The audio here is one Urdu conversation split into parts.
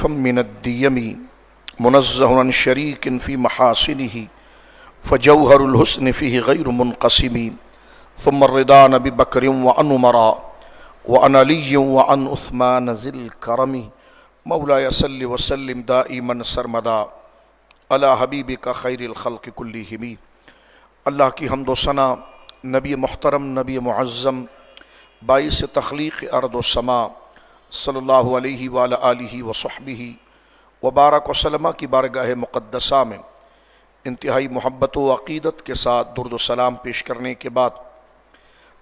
شریفا من الدیم منزہ عن شریک فی محاسنہ فجوہر الحسن فیہ غیر منقسم ثم الرضا نبی بکر وعن عمرا وعن علی وعن عثمان ذی الکرم مولاي صل وسلم دائما سرمدا علی حبیبک خیر الخلق کلہم۔ اللہ کی حمد و ثنا نبی محترم، نبی معظم، باعث تخلیق ارض و سما صلی اللہ علیہ وآلہ آلہ وصحبہ وبارک وسلم کی بارگاہ مقدسہ میں انتہائی محبت و عقیدت کے ساتھ درود و سلام پیش کرنے کے بعد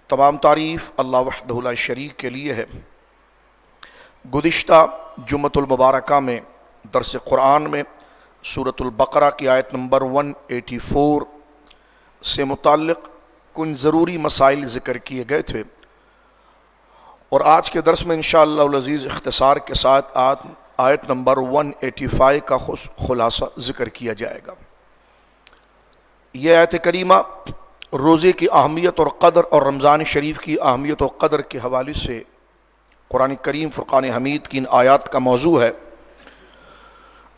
تمام تعریف اللہ وحدہ لا شریک کے لیے ہے۔ گزشتہ جمعۃ المبارکہ میں درس قرآن میں سورۃ البقرہ کی آیت نمبر 184 سے متعلق کچھ ضروری مسائل ذکر کیے گئے تھے، اور آج کے درس میں انشاءاللہ العزیز اختصار کے ساتھ آیت نمبر 185 کا خلاصہ ذکر کیا جائے گا۔ یہ آیت کریمہ روزے کی اہمیت اور قدر اور رمضان شریف کی اہمیت و قدر کے حوالے سے قرآن کریم فرقان حمید کی ان آیات کا موضوع ہے۔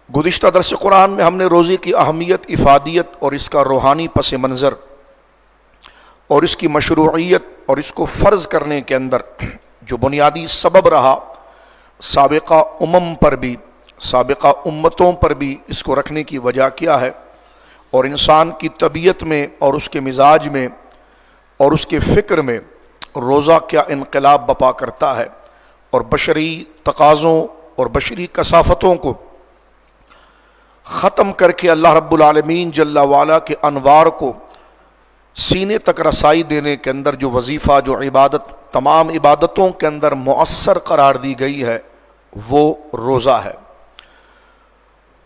گزشتہ درس قرآن میں ہم نے روزے کی اہمیت، افادیت اور اس کا روحانی پس منظر اور اس کی مشروعیت اور اس کو فرض کرنے کے اندر جو بنیادی سبب رہا، سابقہ پر بھی، سابقہ امتوں پر بھی اس کو رکھنے کی وجہ کیا ہے، اور انسان کی طبیعت میں اور اس کے مزاج میں اور اس کے فکر میں روزہ کیا انقلاب بپا کرتا ہے، اور بشری تقاضوں اور بشری کثافتوں کو ختم کر کے اللہ رب العالمین جل وعلا کے انوار کو سینے تک رسائی دینے کے اندر جو وظیفہ، جو عبادت تمام عبادتوں کے اندر مؤثر قرار دی گئی ہے وہ روزہ ہے۔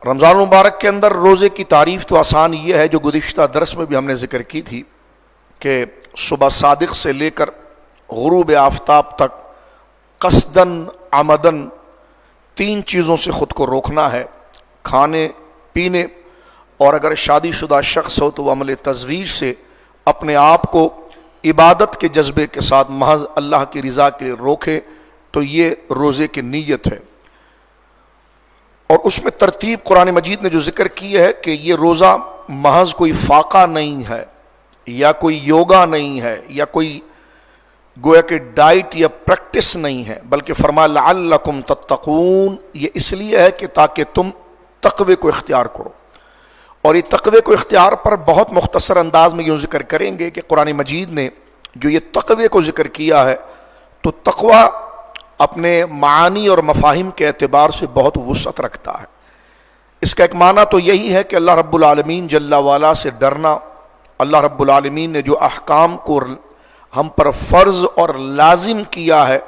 رمضان المبارک کے اندر روزے کی تعریف تو آسان یہ ہے جو گزشتہ درس میں بھی ہم نے ذکر کی تھی کہ صبح صادق سے لے کر غروب آفتاب تک قصداً عمداً 3 چیزوں سے خود کو روکنا ہے، کھانے پینے، اور اگر شادی شدہ شخص ہو تو وہ عمل تزویج سے اپنے آپ کو عبادت کے جذبے کے ساتھ محض اللہ کی رضا کے لیے روکے، تو یہ روزے کی نیت ہے۔ اور اس میں ترتیب قرآن مجید نے جو ذکر کی ہے کہ یہ روزہ محض کوئی فاقہ نہیں ہے یا کوئی یوگا نہیں ہے یا کوئی گویا کہ ڈائٹ یا پریکٹس نہیں ہے، بلکہ فرمایا لعلکم تتقون، یہ اس لیے ہے کہ تاکہ تم تقوی کو اختیار کرو۔ اور یہ تقوی کو اختیار پر بہت مختصر انداز میں یوں ذکر کریں گے کہ قرآن مجید نے جو یہ تقوی کو ذکر کیا ہے تو تقوی اپنے معانی اور مفاہیم کے اعتبار سے بہت وسعت رکھتا ہے۔ اس کا ایک معنی تو یہی ہے کہ اللہ رب العالمین جل وعلا سے ڈرنا، اللہ رب العالمین نے جو احکام کو ہم پر فرض اور لازم کیا ہے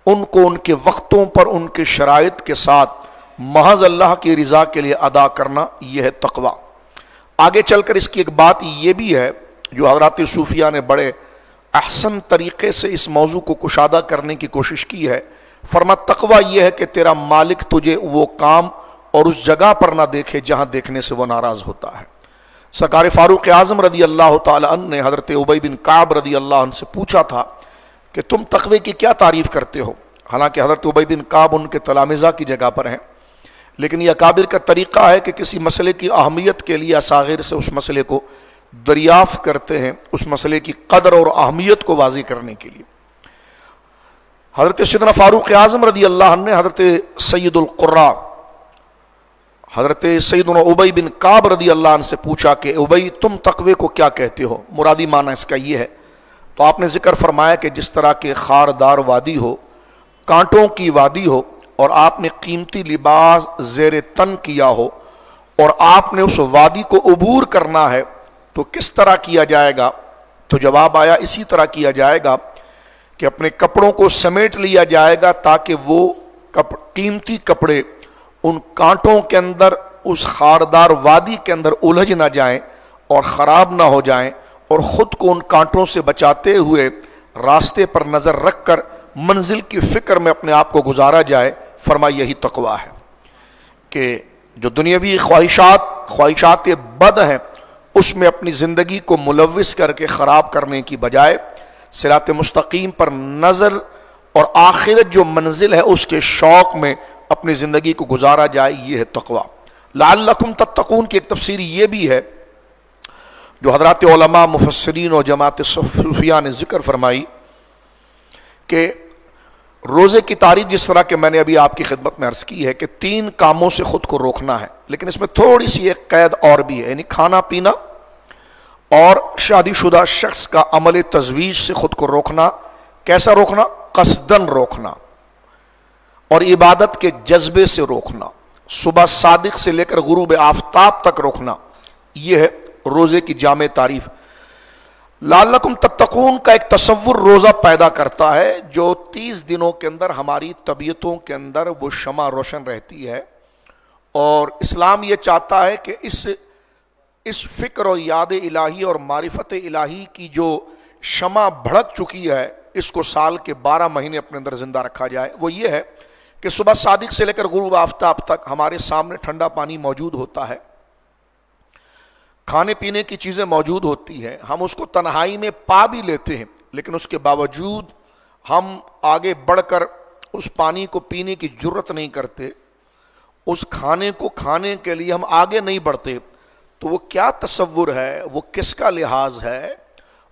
ان کو ان کے وقتوں پر ان کے شرائط کے ساتھ محض اللہ کی رضا کے لیے ادا کرنا، یہ ہے تقوی۔ آگے چل کر اس کی ایک بات یہ بھی ہے جو حضرات صوفیہ نے بڑے احسن طریقے سے اس موضوع کو کشادہ کرنے کی کوشش کی ہے۔ فرما تقوی یہ ہے کہ تیرا مالک تجھے وہ کام اور اس جگہ پر نہ دیکھے جہاں دیکھنے سے وہ ناراض ہوتا ہے۔ سرکار فاروق اعظم رضی اللہ تعالی عنہ نے حضرت ابی بن کعب رضی اللہ عنہ سے پوچھا تھا کہ تم تقوی کی کیا تعریف کرتے ہو؟ حالانکہ حضرت ابی بن کعب ان کے تلامذہ کی جگہ پر ہیں، لیکن یہ اکابر کا طریقہ ہے کہ کسی مسئلے کی اہمیت کے لیے اصاغر سے اس مسئلے کو دریافت کرتے ہیں، اس مسئلے کی قدر اور اہمیت کو واضح کرنے کے لیے۔ حضرت سیدنا فاروق اعظم رضی اللہ عنہ نے حضرت سید القراء حضرت سیدنا ابی بن کعب رضی اللہ عنہ سے پوچھا کہ ابی تم تقوی کو کیا کہتے ہو؟ مرادی معنی اس کا یہ ہے، تو آپ نے ذکر فرمایا کہ جس طرح کے خاردار وادی ہو، کانٹوں کی وادی ہو، اور آپ نے قیمتی لباس زیر تن کیا ہو اور آپ نے اس وادی کو عبور کرنا ہے تو کس طرح کیا جائے گا؟ تو جواب آیا اسی طرح کیا جائے گا کہ اپنے کپڑوں کو سمیٹ لیا جائے گا تاکہ وہ قیمتی کپڑے ان کانٹوں کے اندر اس خاردار وادی کے اندر الجھ نہ جائیں اور خراب نہ ہو جائیں، اور خود کو ان کانٹوں سے بچاتے ہوئے راستے پر نظر رکھ کر منزل کی فکر میں اپنے آپ کو گزارا جائے۔ فرمایا یہی تقوی ہے کہ جو دنیاوی خواہشات بد ہیں اس میں اپنی زندگی کو ملوث کر کے خراب کرنے کی بجائے صراط مستقیم پر نظر اور آخرت جو منزل ہے اس کے شوق میں اپنی زندگی کو گزارا جائے، یہ ہے تقوی۔ لعلکم تتقون کی ایک تفسیر یہ بھی ہے جو حضرات علماء مفسرین اور جماعت صوفیہ نے ذکر فرمائی کہ روزے کی تعریف جس طرح کہ میں نے ابھی آپ کی خدمت میں عرض کی ہے کہ 3 کاموں سے خود کو روکنا ہے، لیکن اس میں تھوڑی سی ایک قید اور بھی ہے، یعنی کھانا پینا اور شادی شدہ شخص کا عمل تزویج سے خود کو روکنا۔ کیسا روکنا؟ قصدن روکنا، اور عبادت کے جذبے سے روکنا، صبح صادق سے لے کر غروب آفتاب تک روکنا، یہ ہے روزے کی جامع تعریف۔ لعلکم تتقون کا ایک تصور روزہ پیدا کرتا ہے جو 30 دنوں کے اندر ہماری طبیعتوں کے اندر وہ شمع روشن رہتی ہے، اور اسلام یہ چاہتا ہے کہ اس فکر اور یاد الہی اور معرفت الہی کی جو شمع بھڑک چکی ہے اس کو سال کے 12 مہینے اپنے اندر زندہ رکھا جائے۔ وہ یہ ہے کہ صبح صادق سے لے کر غروب آفتاب تک ہمارے سامنے ٹھنڈا پانی موجود ہوتا ہے، کھانے پینے کی چیزیں موجود ہوتی ہیں، ہم اس کو تنہائی میں پا بھی لیتے ہیں، لیکن اس کے باوجود ہم آگے بڑھ کر اس پانی کو پینے کی جرت نہیں کرتے، اس کھانے کو کھانے کے لیے ہم آگے نہیں بڑھتے۔ تو وہ کیا تصور ہے، وہ کس کا لحاظ ہے،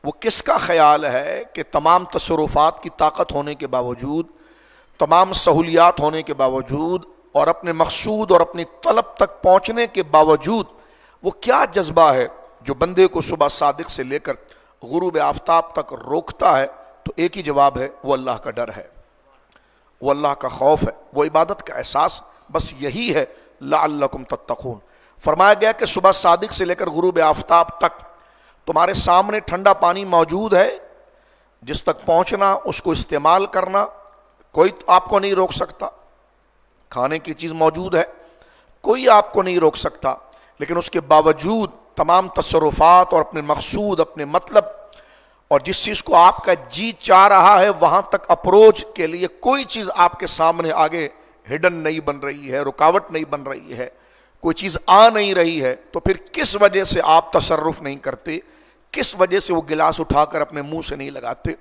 وہ کس کا خیال ہے کہ تمام تصرفات کی طاقت ہونے کے باوجود، تمام سہولیات ہونے کے باوجود، اور اپنے مقصود اور اپنی طلب تک پہنچنے کے باوجود وہ کیا جذبہ ہے جو بندے کو صبح صادق سے لے کر غروب آفتاب تک روکتا ہے؟ تو ایک ہی جواب ہے، وہ اللہ کا ڈر ہے، وہ اللہ کا خوف ہے، وہ عبادت کا احساس، بس یہی ہے لعلکم تتقون۔ فرمایا گیا کہ صبح صادق سے لے کر غروب آفتاب تک تمہارے سامنے ٹھنڈا پانی موجود ہے، جس تک پہنچنا، اس کو استعمال کرنا کوئی آپ کو نہیں روک سکتا۔ کھانے کی چیز موجود ہے، کوئی آپ کو نہیں روک سکتا، لیکن اس کے باوجود تمام تصرفات اور اپنے مقصود، اپنے مطلب اور جس چیز کو آپ کا جی چاہ رہا ہے وہاں تک اپروچ کے لیے کوئی چیز آپ کے سامنے آگے ہڈن نہیں بن رہی ہے، رکاوٹ نہیں بن رہی ہے، کوئی چیز آ نہیں رہی ہے، تو پھر کس وجہ سے آپ تصرف نہیں کرتے؟ کس وجہ سے وہ گلاس اٹھا کر اپنے منہ سے نہیں لگاتے؟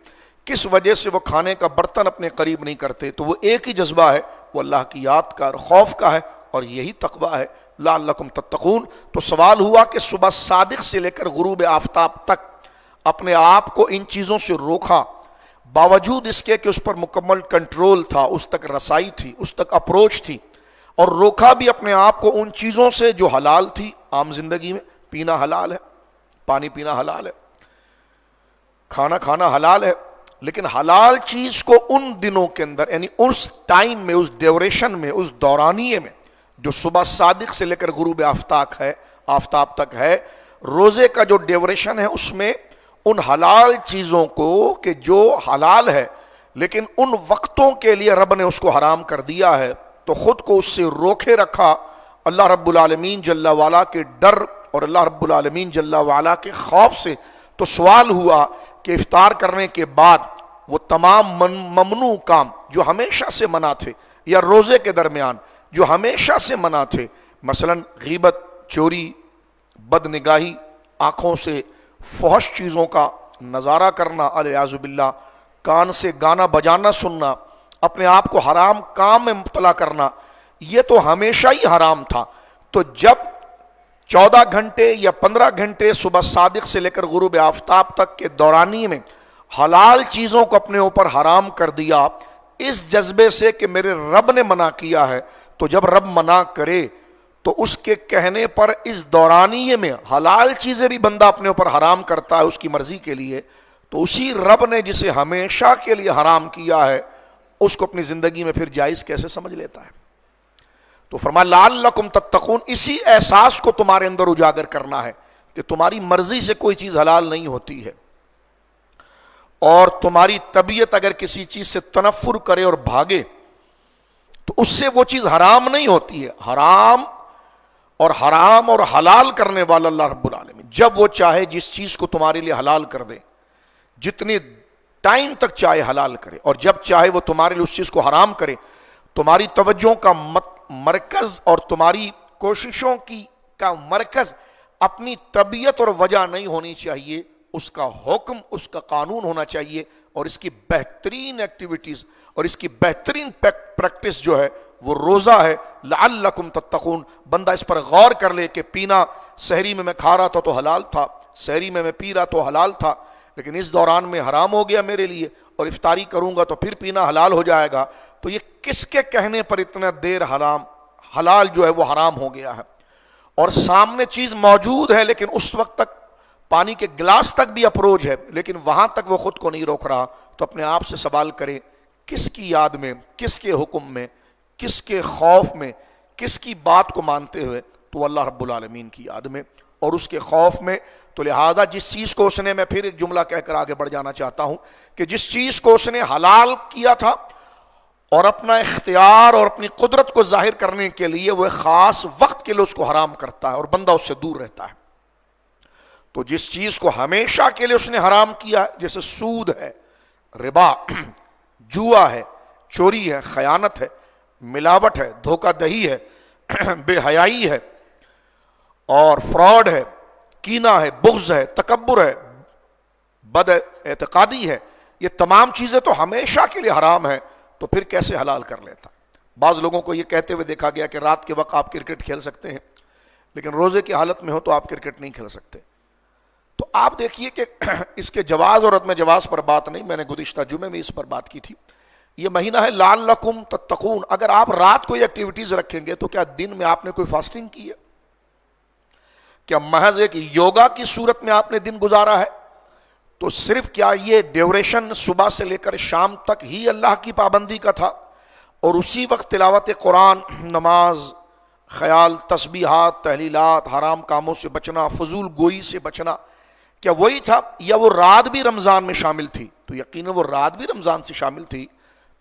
کس وجہ سے وہ کھانے کا برتن اپنے قریب نہیں کرتے؟ تو وہ ایک ہی جذبہ ہے، وہ اللہ کی یاد کا اور خوف کا ہے، اور یہی تقویٰ ہے لعلکم تتقون۔ تو سوال ہوا کہ صبح صادق سے لے کر غروب آفتاب تک اپنے آپ کو ان چیزوں سے روکا، باوجود اس کے کہ اس پر مکمل کنٹرول تھا، اس تک رسائی تھی، اس تک اپروچ تھی، اور روکا بھی اپنے آپ کو ان چیزوں سے جو حلال تھی۔ عام زندگی میں پینا حلال ہے، پانی پینا حلال ہے، کھانا کھانا حلال ہے، لیکن حلال چیز کو ان دنوں کے اندر، یعنی اس ٹائم میں، اس ڈیوریشن میں، اس دورانیے میں جو صبح صادق سے لے کر غروب آفتاب تک ہے، روزے کا جو ڈیوریشن ہے، اس میں ان حلال چیزوں کو کہ جو حلال ہے لیکن ان وقتوں کے لیے رب نے اس کو حرام کر دیا ہے، تو خود کو اس سے روکے رکھا اللہ رب العالمین جل وعلا کے ڈر اور اللہ رب العالمین جل وعلا کے خوف سے۔ تو سوال ہوا کہ افطار کرنے کے بعد وہ تمام ممنوع کام جو ہمیشہ سے منع تھے، یا روزے کے درمیان جو ہمیشہ سے منع تھے، مثلا غیبت، چوری، بد نگاہی، آنکھوں سے فحش چیزوں کا نظارہ کرنا، الیاذ باللہ، کان سے گانا بجانا سننا، اپنے آپ کو حرام کام میں مبتلا کرنا، یہ تو ہمیشہ ہی حرام تھا۔ تو جب 14 گھنٹے یا 15 گھنٹے صبح صادق سے لے کر غروب آفتاب تک کے دورانی میں حلال چیزوں کو اپنے اوپر حرام کر دیا، اس جذبے سے کہ میرے رب نے منع کیا ہے، تو جب رب منع کرے تو اس کے کہنے پر اس دورانیے میں حلال چیزیں بھی بندہ اپنے اوپر حرام کرتا ہے اس کی مرضی کے لیے، تو اسی رب نے جسے ہمیشہ کے لیے حرام کیا ہے اس کو اپنی زندگی میں پھر جائز کیسے سمجھ لیتا ہے؟ تو فرمایا لعلکم تتقون، اسی احساس کو تمہارے اندر اجاگر کرنا ہے کہ تمہاری مرضی سے کوئی چیز حلال نہیں ہوتی ہے، اور تمہاری طبیعت اگر کسی چیز سے تنفر کرے اور بھاگے تو اس سے وہ چیز حرام نہیں ہوتی ہے۔ حرام اور حلال کرنے والا اللہ رب العالمین جب وہ چاہے جس چیز کو تمہارے لیے حلال کر دے، جتنی ٹائم تک چاہے حلال کرے، اور جب چاہے وہ تمہارے لیے اس چیز کو حرام کرے۔ تمہاری توجہ کا مرکز اور تمہاری کوششوں کا مرکز اپنی طبیعت اور وجہ نہیں ہونی چاہیے، اس کا حکم، اس کا قانون ہونا چاہیے، اور اس کی بہترین ایکٹیویٹیز اور اس کی بہترین پریکٹس جو ہے وہ روزہ ہے۔ لعلکم تتقون، بندہ اس پر غور کر لے کہ پینا سحری میں کھا رہا تھا تو حلال تھا، سحری میں پی رہا تو حلال تھا، لیکن اس دوران میں حرام ہو گیا میرے لیے، اور افطاری کروں گا تو پھر پینا حلال ہو جائے گا، تو یہ کس کے کہنے پر اتنا دیر حلال جو ہے وہ حرام ہو گیا ہے؟ اور سامنے چیز موجود ہے لیکن اس وقت تک پانی کے گلاس تک بھی اپروچ ہے، لیکن وہاں تک وہ خود کو نہیں روک رہا، تو اپنے آپ سے سوال کرے کس کی یاد میں، کس کے حکم میں، کس کے خوف میں، کس کی بات کو مانتے ہوئے؟ تو اللہ رب العالمین کی یاد میں اور اس کے خوف میں۔ تو لہذا جس چیز کو اس نے، میں پھر ایک جملہ کہہ کر آگے بڑھ جانا چاہتا ہوں کہ جس چیز کو اس نے حلال کیا تھا اور اپنا اختیار اور اپنی قدرت کو ظاہر کرنے کے لیے وہ ایک خاص وقت کے لیے اس کو حرام کرتا ہے اور بندہ اس سے دور رہتا ہے، تو جس چیز کو ہمیشہ کے لیے اس نے حرام کیا، جیسے سود ہے، ربا، جوا ہے، چوری ہے، خیانت ہے، ملاوٹ ہے، دھوکہ دہی ہے، بے حیائی ہے، اور فراڈ ہے، کینہ ہے، بغض ہے، تکبر ہے، بد اعتقادی ہے، یہ تمام چیزیں تو ہمیشہ کے لیے حرام ہیں، تو پھر کیسے حلال کر لیتا؟ بعض لوگوں کو یہ کہتے ہوئے دیکھا گیا کہ رات کے وقت آپ کرکٹ کھیل سکتے ہیں، لیکن روزے کی حالت میں ہو تو آپ کرکٹ نہیں کھیل سکتے۔ تو آپ دیکھیے کہ اس کے جواز اور عدم جواز پر بات نہیں، میں نے گزشتہ جمعے میں اس پر بات کی تھی۔ یہ مہینہ ہے لعلکم تتقون، اگر آپ رات کوئی ایکٹیویٹیز رکھیں گے تو کیا دن میں آپ نے کوئی فاسٹنگ کی ہے؟ کیا محض ایک یوگا کی صورت میں آپ نے دن گزارا ہے؟ تو صرف کیا یہ ڈیوریشن صبح سے لے کر شام تک ہی اللہ کی پابندی کا تھا، اور اسی وقت تلاوت قرآن، نماز، خیال، تسبیحات، تحلیلات، حرام کاموں سے بچنا، فضول گوئی سے بچنا، کیا وہی تھا؟ یا وہ رات بھی رمضان میں شامل تھی؟ تو یقیناً وہ رات بھی رمضان سے شامل تھی۔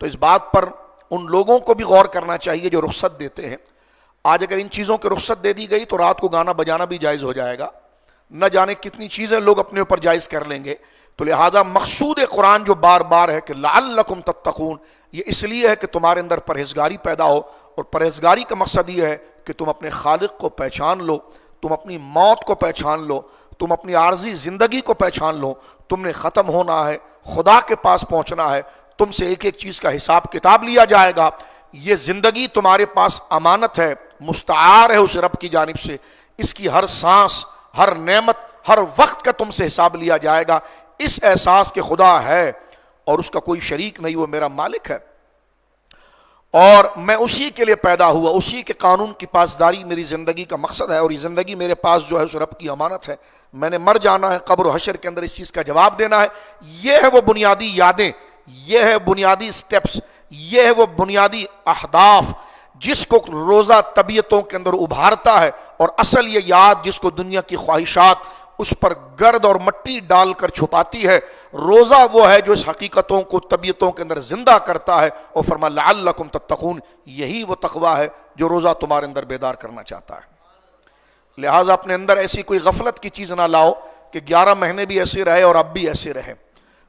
تو اس بات پر ان لوگوں کو بھی غور کرنا چاہیے جو رخصت دیتے ہیں۔ آج اگر ان چیزوں کی رخصت دے دی گئی تو رات کو گانا بجانا بھی جائز ہو جائے گا، نہ جانے کتنی چیزیں لوگ اپنے اوپر جائز کر لیں گے۔ تو لہذا مقصود قرآن جو بار بار ہے کہ لعلکم تتقون، یہ اس لیے ہے کہ تمہارے اندر پرہیزگاری پیدا ہو، اور پرہیزگاری کا مقصد یہ ہے کہ تم اپنے خالق کو پہچان لو، تم اپنی موت کو پہچان لو، تم اپنی عارضی زندگی کو پہچان لو، تم نے ختم ہونا ہے، خدا کے پاس پہنچنا ہے، تم سے ایک ایک چیز کا حساب کتاب لیا جائے گا، یہ زندگی تمہارے پاس امانت ہے، مستعار ہے اس رب کی جانب سے، اس کی ہر سانس، ہر نعمت، ہر وقت کا تم سے حساب لیا جائے گا۔ اس احساس کہ خدا ہے اور اس کا کوئی شریک نہیں، وہ میرا مالک ہے، اور میں اسی کے لیے پیدا ہوا، اسی کے قانون کی پاسداری میری زندگی کا مقصد ہے، اور یہ زندگی میرے پاس جو ہے اس رب کی امانت ہے، میں نے مر جانا ہے، قبر و حشر کے اندر اس چیز کا جواب دینا ہے۔ یہ ہے وہ بنیادی یادیں، یہ ہے بنیادی سٹیپس، یہ ہے وہ بنیادی اہداف جس کو روزہ طبیعتوں کے اندر ابھارتا ہے، اور اصل یہ یاد جس کو دنیا کی خواہشات اس پر گرد اور مٹی ڈال کر چھپاتی ہے، روزہ وہ ہے جو اس حقیقتوں کو طبیعتوں کے اندر زندہ کرتا ہے، اور فرمایا لعلکم تتقون، یہی وہ تقوی ہے جو روزہ تمہارے اندر بیدار کرنا چاہتا ہے۔ لہٰذا اپنے اندر ایسی کوئی غفلت کی چیز نہ لاؤ کہ 11 مہینے بھی ایسے رہے اور اب بھی ایسے رہے۔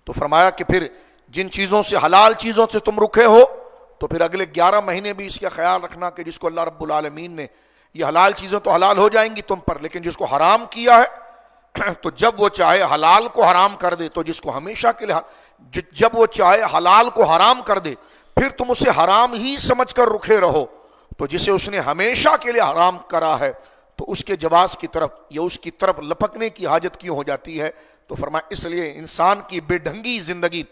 تو فرمایا کہ پھر جن چیزوں سے، حلال چیزوں سے تم رکے ہو، تو پھر اگلے 11 مہینے بھی اس کا خیال رکھنا کہ جس کو اللہ رب العالمین نے، یہ حلال چیزیں تو حلال ہو جائیں گی تم پر، لیکن جس کو حرام کیا ہے تو جب وہ چاہے حلال کو حرام کر دے، تو جس کو ہمیشہ کے لیے، جب وہ چاہے حلال کو حرام کر دے پھر تم اسے حرام ہی سمجھ کر رکے رہو، تو جسے اس نے ہمیشہ کے لیے حرام کرا ہے تو اس کے جواز کی طرف یا اس کی طرف لپکنے کی حاجت کیوں ہو جاتی ہے؟ تو فرمایا اس لیے انسان کی بے ڈھنگی زندگی،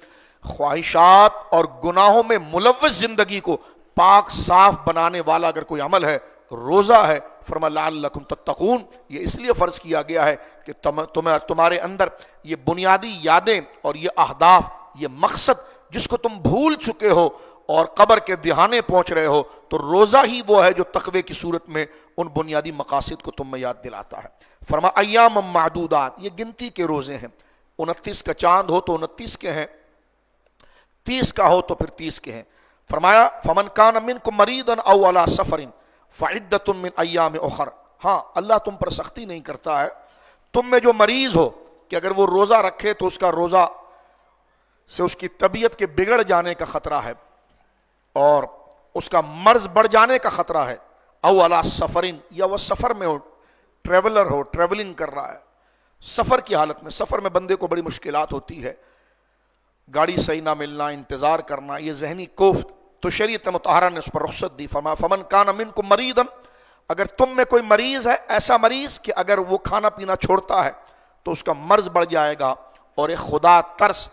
خواہشات اور گناہوں میں ملوث زندگی کو پاک صاف بنانے والا اگر کوئی عمل ہے، روزہ ہے۔ فرمایا لعلکم تتقون، یہ اس لیے فرض کیا گیا ہے کہ تمہارے اندر یہ بنیادی یادیں اور یہ اہداف، یہ مقصد جس کو تم بھول چکے ہو اور قبر کے دہانے پہنچ رہے ہو، تو روزہ ہی وہ ہے جو تقوی کی صورت میں ان بنیادی مقاصد کو تم میں یاد دلاتا ہے۔ فرمایا ایام معدودات، یہ گنتی کے روزے ہیں، 29 کا چاند ہو تو 29 کے ہیں، 30 کا ہو تو پھر 30 کے ہیں۔ فرمایا فمن کان منکم مریضا او علی سفر فعدۃ من ایام اخر، ہاں اللہ تم پر سختی نہیں کرتا ہے، تم میں جو مریض ہو کہ اگر وہ روزہ رکھے تو اس کا روزہ سے اس کی طبیعت کے بگڑ جانے کا خطرہ ہے اور اس کا مرض بڑھ جانے کا خطرہ ہے، او علی سفرین، یا وہ سفر میں ہو، ٹریولر ہو، ٹریولنگ کر رہا ہے، سفر کی حالت میں، سفر میں بندے کو بڑی مشکلات ہوتی ہے، گاڑی صحیح نہ ملنا، انتظار کرنا، یہ ذہنی کوفت، تو شریعت مطہرہ نے اس پر رخصت دی، فرمایا فمن کان منکم مریضا، اگر تم میں کوئی مریض ہے، ایسا مریض کہ اگر وہ کھانا پینا چھوڑتا ہے تو اس کا مرض بڑھ جائے گا، اور ایک خدا ترس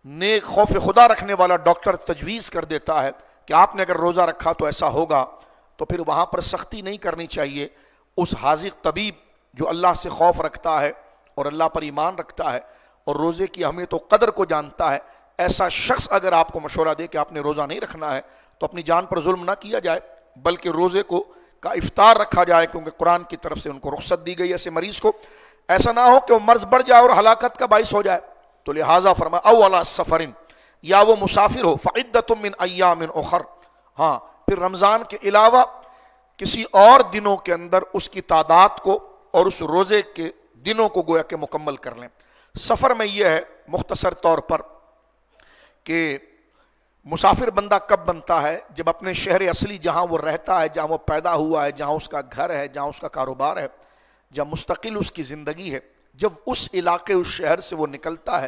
نیک خوف خدا رکھنے والا ڈاکٹر تجویز کر دیتا ہے کہ آپ نے اگر روزہ رکھا تو ایسا ہوگا، تو پھر وہاں پر سختی نہیں کرنی چاہیے۔ اس حاذق طبیب جو اللہ سے خوف رکھتا ہے اور اللہ پر ایمان رکھتا ہے اور روزے کی اہمیت و قدر کو جانتا ہے، ایسا شخص اگر آپ کو مشورہ دے کہ آپ نے روزہ نہیں رکھنا ہے تو اپنی جان پر ظلم نہ کیا جائے، بلکہ روزے کو کا افطار رکھا جائے، کیونکہ قرآن کی طرف سے ان کو رخصت دی گئی ایسے مریض کو۔ ایسا نہ ہو کہ وہ مرض بڑھ جائے اور ہلاکت کا باعث ہو جائے، تو لہٰذا فرمایا او علی سفرن، یا وہ مسافر ہو، فعدۃ من ایام اخر، ہاں پھر رمضان کے علاوہ کسی اور دنوں کے اندر اس کی تعداد کو اور اس روزے کے دنوں کو گویا کہ مکمل کر لیں۔ سفر میں یہ ہے مختصر طور پر کہ مسافر بندہ کب بنتا ہے؟ جب اپنے شہر اصلی جہاں وہ رہتا ہے، جہاں وہ پیدا ہوا ہے، جہاں اس کا گھر ہے، جہاں اس کا کاروبار ہے، جہاں مستقل اس کی زندگی ہے، جب اس علاقے اس شہر سے وہ نکلتا ہے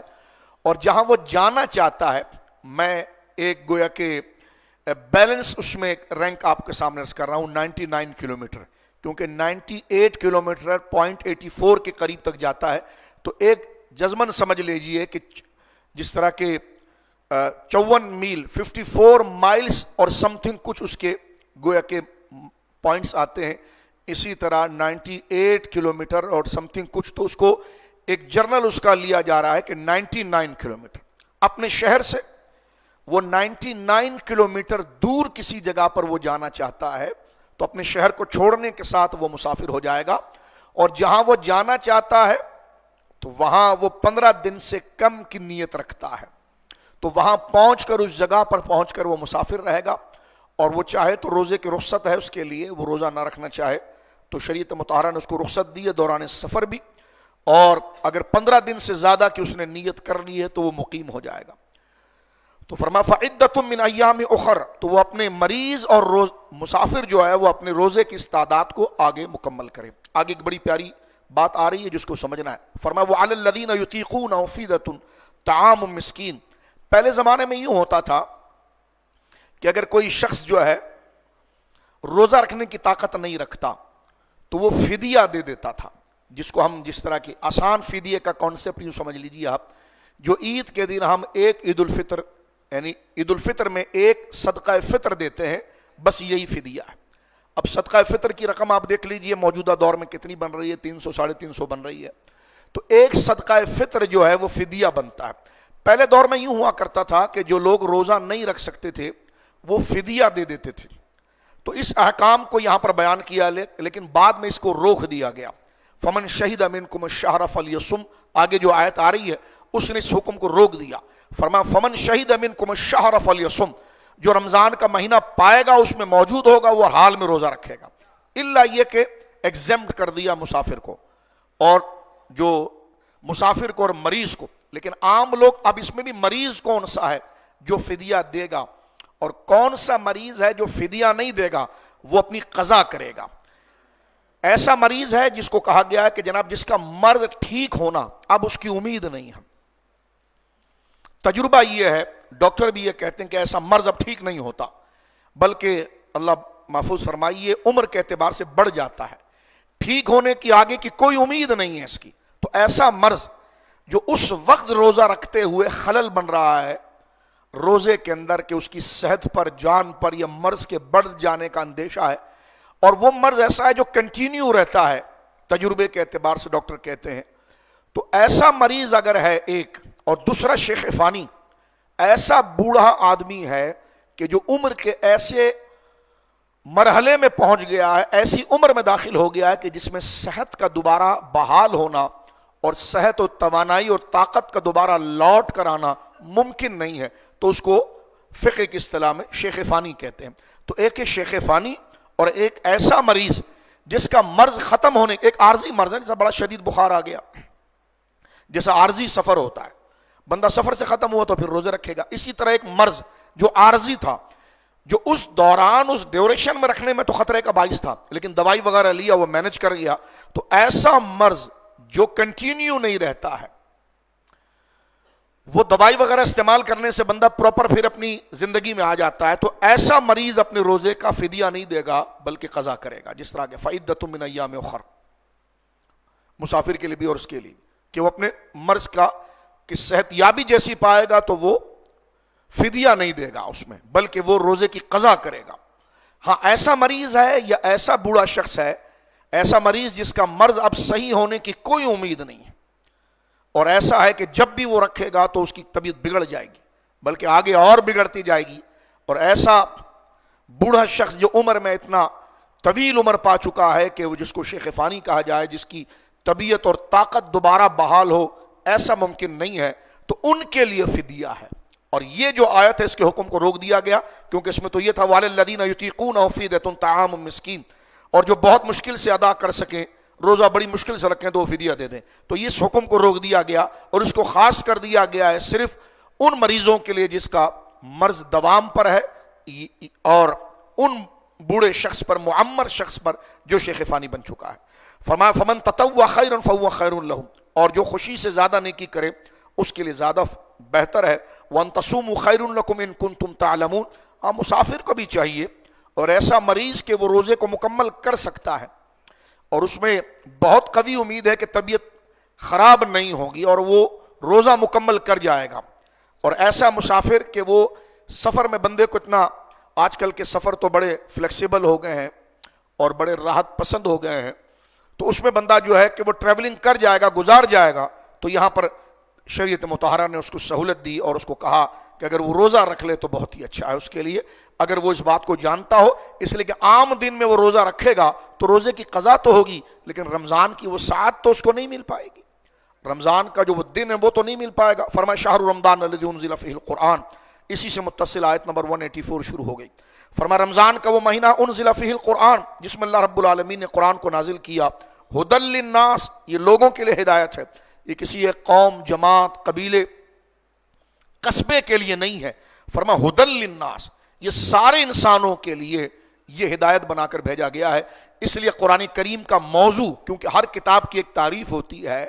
اور جہاں وہ جانا چاہتا ہے، میں ایک گویا کہ بیلنس اس میں رینک آپ کے سامنے عرض کر رہا ہوں، 99 کلومیٹر، کیونکہ 98 کلومیٹر 0.84 کے قریب تک جاتا ہے، تو ایک جزمن سمجھ لیجئے کہ جس طرح کے 54 میل 54 مائلز اور سم تھنگ کچھ اس کے گویا کے پوائنٹس آتے ہیں، اسی طرح 98 کلومیٹر اور سم تھنگ کچھ، تو اس کو ایک جرنل اس کا لیا جا رہا ہے کہ 99 کلومیٹر اپنے شہر سے وہ 99 کلومیٹر دور کسی جگہ پر وہ جانا چاہتا ہے، تو اپنے شہر کو چھوڑنے کے ساتھ وہ مسافر ہو جائے گا، اور جہاں وہ جانا چاہتا ہے تو وہاں وہ 15 دن سے کم کی نیت رکھتا ہے، تو وہاں پہنچ کر اس جگہ پر پہنچ کر وہ مسافر رہے گا، اور وہ چاہے تو روزے کی رخصت ہے اس کے لیے، وہ روزہ نہ رکھنا چاہے تو شریعت مطہرہ نے اس کو رخصت دی ہے دوران سفر بھی، اور اگر 15 دن سے زیادہ کی اس نے نیت کر لی ہے تو وہ مقیم ہو جائے گا۔ تو فرمایا فعدۃ من ایام اخر، تو وہ اپنے مریض اور مسافر جو ہے وہ اپنے روزے کی استعداد کو آگے مکمل کرے۔ آگے ایک بڑی پیاری بات آ رہی ہے جس کو سمجھنا ہے، فرمایا وعلی الذین یطیقونہ فدیۃ طعام مسکین۔ پہلے زمانے میں یوں ہوتا تھا کہ اگر کوئی شخص جو ہے روزہ رکھنے کی طاقت نہیں رکھتا تو وہ فدیہ دے دیتا تھا، جس کو ہم جس طرح کی آسان فدیے کا کانسیپٹ یوں سمجھ لیجیے آپ، جو عید کے دن ہم ایک عید الفطر یعنی عید الفطر میں ایک صدقہ فطر دیتے ہیں، بس یہی فدیہ ہے۔ اب صدقہ فطر کی رقم آپ دیکھ لیجئے موجودہ دور میں کتنی بن رہی ہے، 300 350 بن رہی ہے، تو ایک صدقہ فطر جو ہے وہ فدیہ بنتا ہے۔ پہلے دور میں یوں ہوا کرتا تھا کہ جو لوگ روزہ نہیں رکھ سکتے تھے وہ فدیہ دے دیتے تھے، تو اس احکام کو یہاں پر بیان کیا، لیکن بعد میں اس کو روک دیا گیا۔ فمن شہد منکم الشہر فلیصم، آگے جو آیت آ رہی ہے اس نے اس حکم کو روک دیا، فرمایا فمن شہد منکم الشہر فلیصم، جو رمضان کا مہینہ پائے گا اس میں موجود ہوگا وہ حال میں روزہ رکھے گا، الا یہ کہ ایگزمپٹ کر دیا مسافر کو، اور جو مسافر کو اور مریض کو، لیکن عام لوگ، اب اس میں بھی مریض کون سا ہے جو فدیہ دے گا اور کون سا مریض ہے جو فدیہ نہیں دے گا، وہ اپنی قضا کرے گا۔ ایسا مریض ہے جس کو کہا گیا ہے کہ جناب جس کا مرض ٹھیک ہونا اب اس کی امید نہیں ہے، تجربہ یہ ہے، ڈاکٹر بھی یہ کہتے ہیں کہ ایسا مرض اب ٹھیک نہیں ہوتا، بلکہ اللہ محفوظ فرمائیے عمر کے اعتبار سے بڑھ جاتا ہے، ٹھیک ہونے کی آگے کی کوئی امید نہیں ہے اس کی۔ تو ایسا مرض جو اس وقت روزہ رکھتے ہوئے خلل بن رہا ہے روزے کے اندر کہ اس کی صحت پر، جان پر یا مرض کے بڑھ جانے کا اندیشہ ہے، اور وہ مرض ایسا ہے جو کنٹینیو رہتا ہے، تجربے کے اعتبار سے ڈاکٹر کہتے ہیں، تو ایسا مریض اگر ہے ایک، اور دوسرا شیخ فانی ایسا بوڑھا آدمی ہے کہ جو عمر کے ایسے مرحلے میں پہنچ گیا ہے، ایسی عمر میں داخل ہو گیا ہے کہ جس میں صحت کا دوبارہ بحال ہونا اور صحت و توانائی اور طاقت کا دوبارہ لوٹ کر آنا ممکن نہیں ہے، تو اس کو فقہ کی اصطلاح میں شیخ فانی کہتے ہیں۔ تو ایک ہے شیخ فانی اور ایک ایسا مریض جس کا مرض ختم ہونے، ایک عارضی مرض ہے، جیسا بڑا شدید بخار آ گیا، جیسا عارضی سفر ہوتا ہے، بندہ سفر سے ختم ہوا تو پھر روزے رکھے گا، اسی طرح ایک مرض جو عارضی تھا، جو اس دوران اس ڈیوریشن میں رکھنے میں تو خطرے کا باعث تھا، لیکن دوائی وغیرہ لیا وہ مینج کر گیا، تو ایسا مرض جو کنٹینیو نہیں رہتا ہے، وہ دوائی وغیرہ استعمال کرنے سے بندہ پراپر پھر اپنی زندگی میں آ جاتا ہے، تو ایسا مریض اپنے روزے کا فدیہ نہیں دے گا بلکہ قضا کرے گا، جس طرح کہ فعدۃ من ایام اخر، مسافر کے لیے بھی اور اس کے لیے کہ وہ اپنے مرض کا کہ صحت یابی جیسی پائے گا تو وہ فدیہ نہیں دے گا اس میں، بلکہ وہ روزے کی قضا کرے گا۔ ہاں ایسا مریض ہے یا ایسا بوڑھا شخص ہے، ایسا مریض جس کا مرض اب صحیح ہونے کی کوئی امید نہیں ہے، اور ایسا ہے کہ جب بھی وہ رکھے گا تو اس کی طبیعت بگڑ جائے گی بلکہ آگے اور بگڑتی جائے گی، اور ایسا بوڑھا شخص جو عمر میں اتنا طویل عمر پا چکا ہے کہ وہ جس کو شیخ فانی کہا جائے، جس کی طبیعت اور طاقت دوبارہ بحال ہو، ایسا ممکن نہیں ہے، تو ان کے لیے فدیہ ہے۔ اور یہ جو آیت ہے اس کے حکم کو روک دیا گیا، کیونکہ اس میں تو یہ تھا وَعَلَى الَّذِينَ يُطِيقُونَهُ فِدْيَةٌ طَعَامُ مِسْكِينٌ، اور جو بہت مشکل سے ادا کر سکیں، روزہ بڑی مشکل سے رکھیں تو وہ فدیہ دے دیں، تو اس حکم کو روک دیا گیا اور اس کو خاص کر دیا گیا ہے صرف ان مریضوں کے لیے جس کا مرض دوام پر ہے، اور ان بوڑھے شخص پر، معمر شخص پر جو شیخ فانی بن چکا ہے۔ فرمایا فَمَن تَطَوَّعَ خَيْرًا فَهُوَ خَيْرٌ لَهُ، اور جو خوشی سے زیادہ نیکی کرے اس کے لیے زیادہ بہتر ہے۔ وَأَن تَصُومُوا خَيْرٌ لَكُمْ إِن كُنتُمْ تَعْلَمُونَ، ہاں مسافر کو بھی چاہیے اور ایسا مریض کہ وہ روزے کو مکمل کر سکتا ہے اور اس میں بہت قوی امید ہے کہ طبیعت خراب نہیں ہوگی اور وہ روزہ مکمل کر جائے گا، اور ایسا مسافر کہ وہ سفر میں بندے کو اتنا، آج کل کے سفر تو بڑے فلیکسیبل ہو گئے ہیں اور بڑے راحت پسند ہو گئے ہیں، تو اس میں بندہ جو ہے کہ وہ ٹریولنگ کر جائے گا، گزار جائے گا، تو یہاں پر شریعت مطہرہ نے اس کو سہولت دی اور اس کو کہا کہ اگر وہ روزہ رکھ لے تو بہت ہی اچھا ہے اس کے لیے، اگر وہ اس بات کو جانتا ہو، اس لیے کہ عام دن میں وہ روزہ رکھے گا تو روزے کی قضا تو ہوگی لیکن رمضان کی وہ ساعت تو اس کو نہیں مل پائے گی، رمضان کا جو وہ دن ہے وہ تو نہیں مل پائے گا۔ فرمایا شہر رمضان الذی انزل فیہ القرآن، اسی سے متصل آیت نمبر 184 شروع ہو گئی۔ فرمایا رمضان کا وہ مہینہ انزل فیہ القرآن، جس میں اللہ رب العالمین نے قرآن کو نازل کیا، ھدی للناس، یہ لوگوں کے لیے ہدایت ہے، یہ کسی ایک قوم، جماعت، قبیلے، قصبے کے لیے نہیں ہے۔ فرمایا ھدی للناس، یہ سارے انسانوں کے لیے یہ ہدایت بنا کر بھیجا گیا ہے۔ اس لیے قرآن کریم کا موضوع، کیونکہ ہر کتاب کی ایک تعریف ہوتی ہے،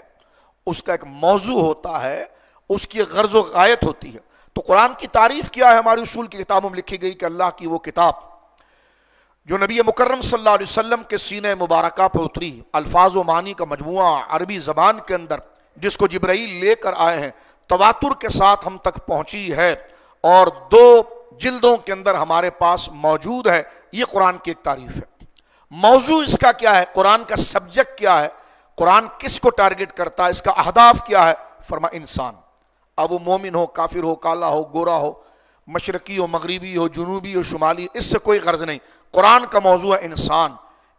اس کا ایک موضوع ہوتا ہے، اس کی ایک غرض و غایت ہوتی ہے، تو قرآن کی تعریف کیا ہے ہماری اصول کی کتابوں میں لکھی گئی کہ اللہ کی وہ کتاب جو نبی مکرم صلی اللہ علیہ وسلم کے سینہ مبارکہ پر اتری، الفاظ و معنی کا مجموعہ عربی زبان کے اندر، جس کو جبرائیل لے کر آئے ہیں، تواتر کے ساتھ ہم تک پہنچی ہے اور 2 جلدوں کے اندر ہمارے پاس موجود ہے، یہ قرآن کی ایک تعریف ہے۔ موضوع اس کا کیا ہے، قرآن کا سبجیکٹ کیا ہے، قرآن کس کو ٹارگٹ کرتا ہے، اس کا اہداف کیا ہے؟ فرما انسان، اب وہ مومن ہو، کافر ہو، کالا ہو، گورا ہو، مشرقی ہو، مغربی ہو، جنوبی ہو، شمالی، اس سے کوئی غرض نہیں، قرآن کا موضوع ہے انسان،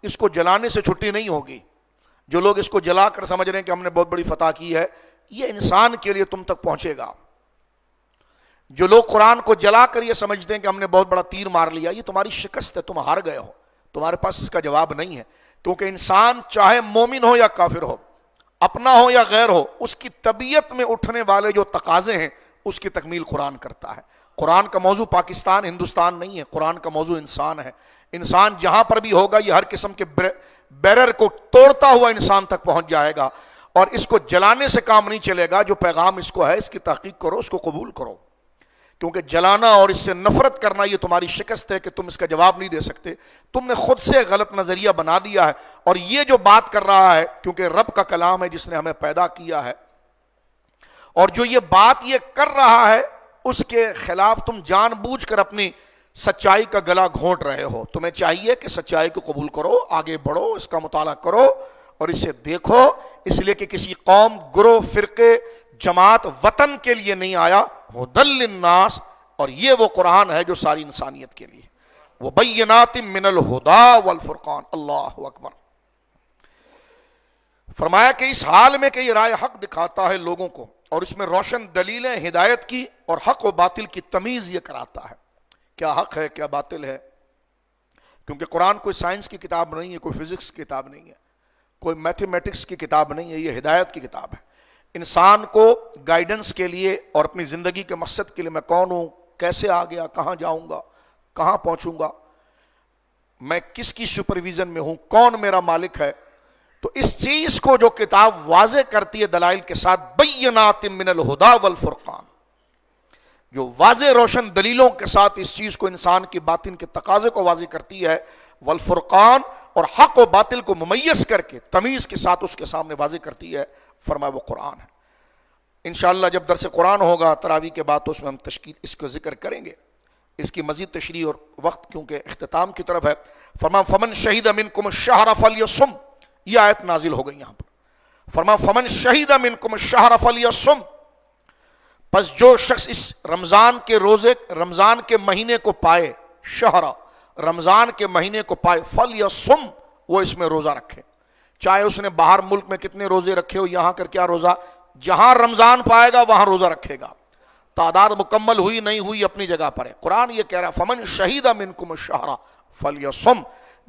اس کو جلانے سے چھٹی نہیں ہوگی۔ جو لوگ اس کو جلا کر سمجھ رہے ہیں کہ ہم نے بہت بڑی فتح کی ہے، یہ انسان کے لیے تم تک پہنچے گا۔ جو لوگ قرآن کو جلا کر یہ سمجھتے ہیں کہ ہم نے بہت بڑا تیر مار لیا، یہ تمہاری شکست ہے، تم ہار گئے ہو، تمہارے پاس اس کا جواب نہیں ہے، کیونکہ انسان چاہے مومن ہو یا کافر ہو، اپنا ہو یا غیر ہو، اس کی طبیعت میں اٹھنے والے جو تقاضے ہیں اس کی تکمیل قرآن کرتا ہے۔ قرآن کا موضوع پاکستان، ہندوستان نہیں ہے، قرآن کا موضوع انسان ہے۔ انسان جہاں پر بھی ہوگا یہ ہر قسم کے بیرر کو توڑتا ہوا انسان تک پہنچ جائے گا، اور اس کو جلانے سے کام نہیں چلے گا، جو پیغام اس کو ہے اس کی تحقیق کرو، اس کو قبول کرو، کیونکہ جلانا اور اس سے نفرت کرنا یہ تمہاری شکست ہے کہ تم اس کا جواب نہیں دے سکتے، تم نے خود سے غلط نظریہ بنا دیا ہے، اور یہ جو بات کر رہا ہے کیونکہ رب کا کلام ہے جس نے ہمیں پیدا کیا ہے، اور جو یہ بات یہ کر رہا ہے اس کے خلاف تم جان بوجھ کر اپنی سچائی کا گلا گھونٹ رہے ہو۔ تمہیں چاہیے کہ سچائی کو قبول کرو، آگے بڑھو، اس کا مطالعہ کرو اور اسے دیکھو، اس لیے کہ کسی قوم، گروہ، فرقے، جماعت، وطن کے لیے نہیں آیا، ھدی للناس، اور یہ وہ قرآن ہے جو ساری انسانیت کے لیے، وبینات من الہدی والفرقان۔ اللہ اکبر۔ فرمایا کہ اس حال میں کہ یہ رائے حق دکھاتا ہے لوگوں کو، اور اس میں روشن دلیلیں ہدایت کی اور حق و باطل کی تمیز یہ کراتا ہے، کیا حق ہے کیا باطل ہے، کیونکہ قرآن کوئی سائنس کی کتاب نہیں ہے، کوئی فزکس کی کتاب نہیں ہے، کوئی میتھمیٹکس کی کتاب نہیں ہے، یہ ہدایت کی کتاب ہے۔ انسان کو گائیڈنس کے لیے اور اپنی زندگی کے مقصد کے لیے، میں کون ہوں، کیسے آ گیا، کہاں جاؤں گا، کہاں پہنچوں گا، میں کس کی سپرویژن میں ہوں، کون میرا مالک ہے، تو اس چیز کو جو کتاب واضح کرتی ہے دلائل کے ساتھ، بینات من الہدا والفرقان، جو واضح روشن دلیلوں کے ساتھ اس چیز کو انسان کی باطن کے تقاضے کو واضح کرتی ہے، والفرقان، اور حق و باطل کو ممیز کر کے تمیز کے ساتھ اس کے سامنے واضح کرتی ہے، فرمایا وہ قرآن ہے۔ انشاءاللہ جب درس قرآن ہوگا تراویح کے بعد تو اس میں ہم تشکیل اس کو ذکر کریں گے، اس کی مزید تشریح، اور وقت کیونکہ اختتام کی طرف ہے۔ فرمایا فمن شہید منکم الشہر فلیصم، یہ آیت نازل ہو گئی یہاں پر۔ فرمایا فمن شہید منکم الشہر فلیصم، پس جو شخص اس رمضان کے روزے، رمضان کے مہینے کو پائے، شہرہ رمضان کے مہینے کو پائے، فلیصم، وہ اس میں روزہ رکھے، چاہے اس نے باہر ملک میں کتنے روزے رکھے ہو، یہاں کر کیا روزہ، جہاں رمضان پائے گا وہاں روزہ رکھے گا، تعداد مکمل ہوئی نہیں ہوئی اپنی جگہ پر ہے۔ قرآن یہ کہہ رہا ہے فمن شہید منکم الشہر فلیصم،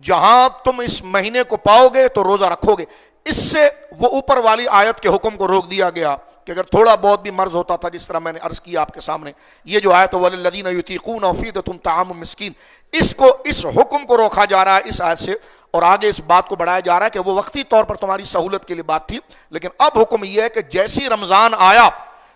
جہاں تم اس مہینے کو پاؤ گے تو روزہ رکھو گے۔ اس سے وہ اوپر والی آیت کے حکم کو روک دیا گیا کہ اگر تھوڑا بہت بھی مرض ہوتا تھا، جس طرح میں نے عرض کیا آپ کے سامنے، یہ جو آیت وَلِلَّذِينَ يُطِيقُونَ فِدْيَةٌ طَعَامُ مِسْكِين، اس حکم کو روکا جا رہا ہے اس آیت سے، اور آگے اس بات کو بڑھایا جا رہا ہے کہ وہ وقتی طور پر تمہاری سہولت کے لیے بات تھی، لیکن اب حکم یہ ہے کہ جیسی رمضان آیا،